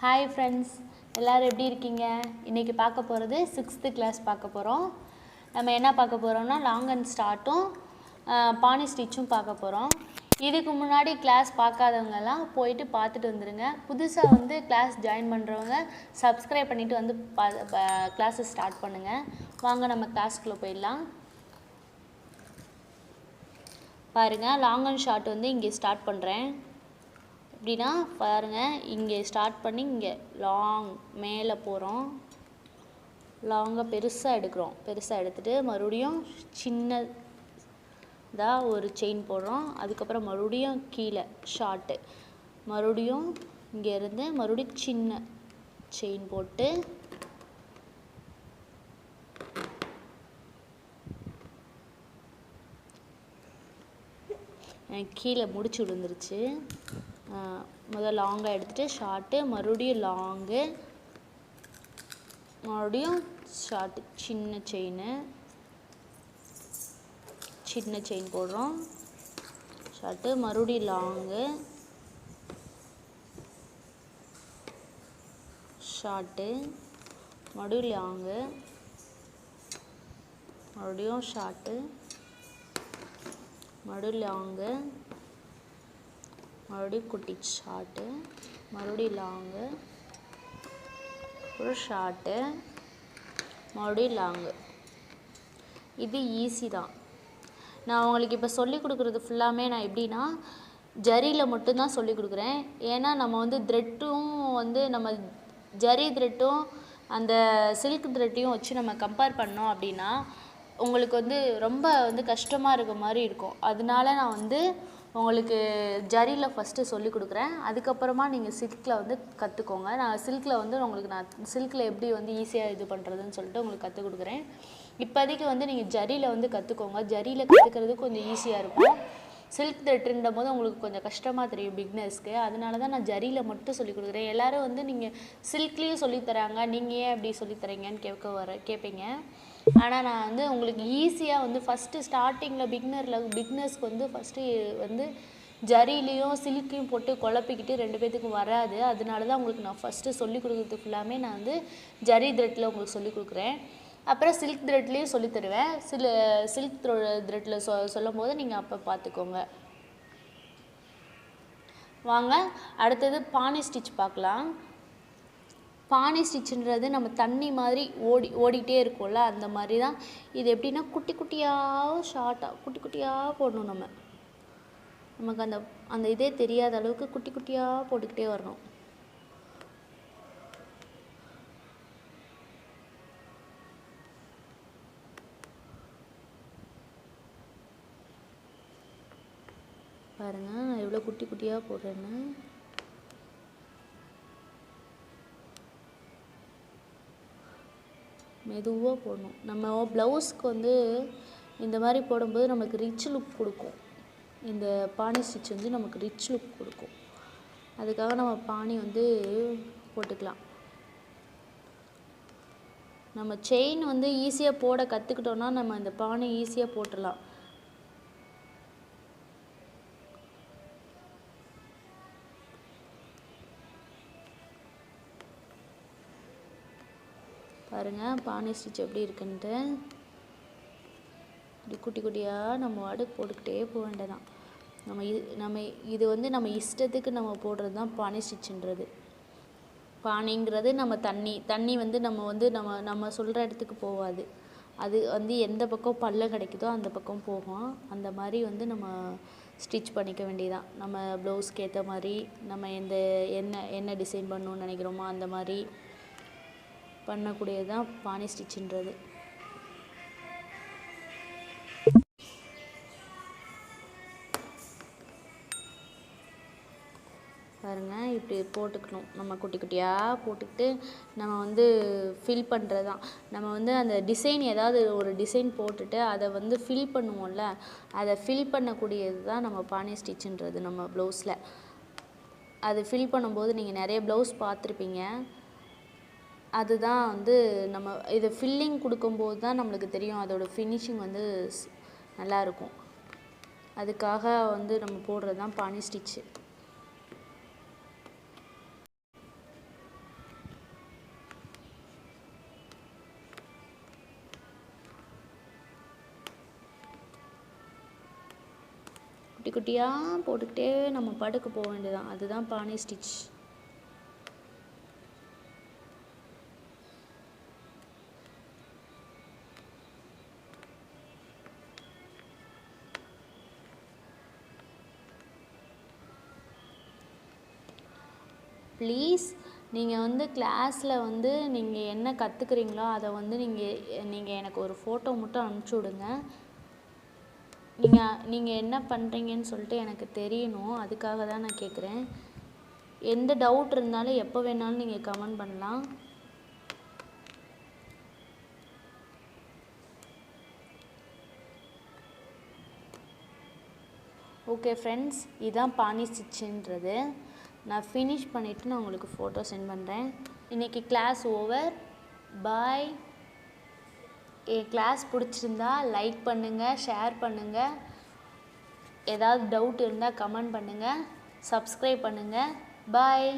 Hi friends, எல்லாரும் எப்படி இருக்கீங்க? இன்னைக்கு பார்க்க போறது 6th கிளாஸ் பார்க்க போறோம். நம்ம என்ன பார்க்க போறோம்னா லாங் அண்ட் ஸ்டார்ட்டும் பானி ஸ்டிச்சும் பார்க்க போறோம். இதுக்கு முன்னாடி கிளாஸ் பார்க்காதவங்க எல்லாம் போயிட்டு பார்த்துட்டு வந்துருங்க. புதுசா வந்து கிளாஸ் ஜாயின் பண்றவங்க Subscribe பண்ணிட்டு வந்து கிளாஸ் ஸ்டார்ட் பண்ணுங்க. வாங்க நம்ம கிளாஸ்க்குள்ள போயிடலாம். பாருங்க லாங் அண்ட் ஷார்ட் வந்து இங்கே ஸ்டார்ட் பண்றேன். எப்படின்னா பாருங்க இங்கே ஸ்டார்ட் பண்ணி இங்கே லாங் மேலே போகிறோம். லாங்காக பெருசாக எடுக்கிறோம். பெருசாக எடுத்துகிட்டு மறுபடியும் சின்னதாக ஒரு செயின் போடுறோம். அதுக்கப்புறம் மறுபடியும் கீழே ஷார்ட்டு மறுபடியும் இங்கேருந்து மறுபடியும் சின்ன செயின் போட்டு கீழே முடிச்சு விழுந்துருச்சு. முதல் லாங்காக எடுத்துகிட்டு ஷார்ட்டு மறுபடியும் லாங்கு மறுபடியும் ஷார்ட்டு சின்ன செயின் போடுறோம். ஷார்ட்டு மறுபடியும் லாங்கு ஷார்ட்டு மறுபடியும் லாங்கு மறுபடியும் ஷார்ட்டு மறுபடியும் லாங்கு மறுபடியும் குட்டி ஷார்ட்டு மறுபடியும் லாங்கு ஒரு ஷார்ட்டு மறுபடியும் லாங்கு. இது ஈஸி தான். நான் உங்களுக்கு இப்போ சொல்லி கொடுக்குறது ஃபுல்லாமே நான் எப்படின்னா ஜரியில் மட்டும்தான் சொல்லி கொடுக்குறேன். ஏன்னா நம்ம வந்து த்ரெட்டும் வந்து நம்ம ஜரி த்ரெட்டும் அந்த சில்க் த்ரெட்டையும் வச்சு நம்ம கம்பேர் பண்ணோம் அப்படின்னா உங்களுக்கு வந்து ரொம்ப வந்து கஷ்டமாக இருக்க மாதிரி இருக்கும். அதனால நான் வந்து உங்களுக்கு ஜரியில் ஃபஸ்ட்டு சொல்லி கொடுக்குறேன். அதுக்கப்புறமா நீங்கள் சில்கில் வந்து கற்றுக்கோங்க. நான் சில்கில் வந்து நான் சில்கில் எப்படி வந்து ஈஸியாக இது பண்ணுறதுன்னு சொல்லிட்டு உங்களுக்கு கற்றுக் கொடுக்குறேன். இப்போதைக்கு வந்து நீங்கள் ஜரியில் வந்து கற்றுக்கோங்க. ஜரியில் கற்றுக்கிறது கொஞ்சம் ஈஸியாக இருக்கும். சில்க் த்ரெட்டுன்ற போது உங்களுக்கு கொஞ்சம் கஷ்டமாக தெரியும் பிக்னர்ஸ்க்கு. அதனால தான் நான் ஜரியில் மட்டும் சொல்லி கொடுக்குறேன். எல்லோரும் வந்து நீங்கள் சில்க்லேயும் சொல்லித்தராங்க, நீங்கள் ஏன் அப்படி சொல்லித்தரீங்கன்னு கேட்பீங்க. ஆனால் நான் வந்து உங்களுக்கு ஈஸியாக வந்து ஃபஸ்ட்டு ஸ்டார்டிங்கில் பிக்னர்ஸ்க்கு வந்து ஃபஸ்ட்டு வந்து ஜரிலையும் சில்க்கையும் போட்டு குழப்பிக்கிட்டு 2 பேத்துக்கும் வராது. அதனால தான் உங்களுக்கு நான் ஃபஸ்ட்டு சொல்லி கொடுக்குறது ஃபுல்லாமே நான் வந்து ஜரி த்ரெட்டில் உங்களுக்கு சொல்லி கொடுக்குறேன். அப்புறம் சில்க் த்ரெட்லேயும் சொல்லி தருவேன். சில்க் த்ரெட்டில் சொல்லும் போது நீங்கள் அப்போ பார்த்துக்கோங்க. வாங்க அடுத்தது பானி ஸ்டிச் பார்க்கலாம். பானி ஸ்டிச்சுன்றது நம்ம தண்ணி மாதிரி ஓடிட்டே இருக்கும்ல, அந்த மாதிரி தான். இது எப்படின்னா குட்டி குட்டியாக ஷார்ட்டாக குட்டி குட்டியாக போடணும். நமக்கு அந்த இதே தெரியாத அளவுக்கு குட்டி குட்டியாக போட்டுக்கிட்டே வரணும். பாருங்க நான் எவ்வளோ குட்டி குட்டியாக போடுறேன்னு. மெதுவாக போடணும். நம்ம ப்ளவுஸ்க்கு வந்து இந்த மாதிரி போடும்போது நமக்கு ரிச் லுக் கொடுக்கும். இந்த பானி ஸ்டிச் வந்து நமக்கு ரிச் லுக் கொடுக்கும். அதுக்காக நம்ம பானி வந்து போட்டுக்கலாம். நம்ம செயின் வந்து ஈஸியாக போட கற்றுக்கிட்டோன்னா நம்ம இந்த பானி ஈஸியாக போட்டுடலாம். பாருங்கள் பானி ஸ்டிச் எப்படி இருக்குன்ட்டு. இப்படி குட்டி குட்டியாக நம்ம அடுக்கு போட்டுக்கிட்டே போக வேண்டியதான். நம்ம இது வந்து நம்ம இஷ்டத்துக்கு நம்ம போடுறது தான் பானி ஸ்டிச்சுன்றது. பானிங்கிறது நம்ம தண்ணி வந்து நம்ம சொல்கிற இடத்துக்கு போகாது. அது வந்து எந்த பக்கம் பள்ளம் கிடைக்குதோ அந்த பக்கம் போகும். அந்த மாதிரி வந்து நம்ம ஸ்டிச் பண்ணிக்க வேண்டியதான். நம்ம ப்ளவுஸ்க்கு ஏற்ற மாதிரி நம்ம என்ன டிசைன் பண்ணணும்னு நினைக்கிறோமோ அந்த மாதிரி பண்ணக்கூடியது தான் பானி ஸ்டிச்சுன்றது. பாருங்கள் இப்படி போட்டுக்கணும். நம்ம குட்டி குட்டியாக போட்டுக்கிட்டு நம்ம வந்து ஃபில் பண்ணுறது தான். நம்ம வந்து அந்த டிசைன் ஏதாவது ஒரு டிசைன் போட்டுட்டு அதை வந்து ஃபில் பண்ணுவோம்ல, அதை ஃபில் பண்ணக்கூடியது தான் நம்ம பானி ஸ்டிச்சுன்றது. நம்ம ப்ளவுஸில் அது ஃபில் பண்ணும்போது நீங்கள் நிறைய ப்ளவுஸ் பார்த்துருப்பீங்க. அதுதான் வந்து நம்ம இதை ஃபில்லிங் கொடுக்கும்போது தான் நம்மளுக்கு தெரியும் அதோட ஃபினிஷிங் வந்து நல்லாயிருக்கும். அதுக்காக வந்து நம்ம போடுறது தான் பானி ஸ்டிச்சு. குட்டி குட்டியாக போட்டுக்கிட்டே நம்ம படுக்க போக வேண்டியதான். அதுதான் பானி ஸ்டிச். ப்ளீஸ் நீங்கள் வந்து கிளாஸில் வந்து நீங்கள் என்ன கற்றுக்குறீங்களோ அதை வந்து நீங்கள் எனக்கு ஒரு ஃபோட்டோ மட்டும் அனுப்பிச்சி விடுங்க. நீங்கள் என்ன பண்ணுறீங்கன்னு சொல்லிட்டு எனக்கு தெரியணும். அதுக்காக தான் நான் கேட்குறேன். எந்த டவுட் இருந்தாலும் எப்போ வேணாலும் நீங்கள் கமெண்ட் பண்ணலாம். ஓகே ஃப்ரெண்ட்ஸ், இதுதான் பானி ஸ்டிச்சுன்றது. நான் ஃபினிஷ் பண்ணிவிட்டு நான் உங்களுக்கு ஃபோட்டோ சென்ட் பண்ணுறேன். இன்றைக்கி கிளாஸ் ஓவர். பாய். என் கிளாஸ் பிடிச்சிருந்தா லைக் பண்ணுங்கள், ஷேர் பண்ணுங்கள். ஏதாவது டவுட் இருந்தால் கமெண்ட் பண்ணுங்கள், சப்ஸ்கிரைப் பண்ணுங்கள். பாய்.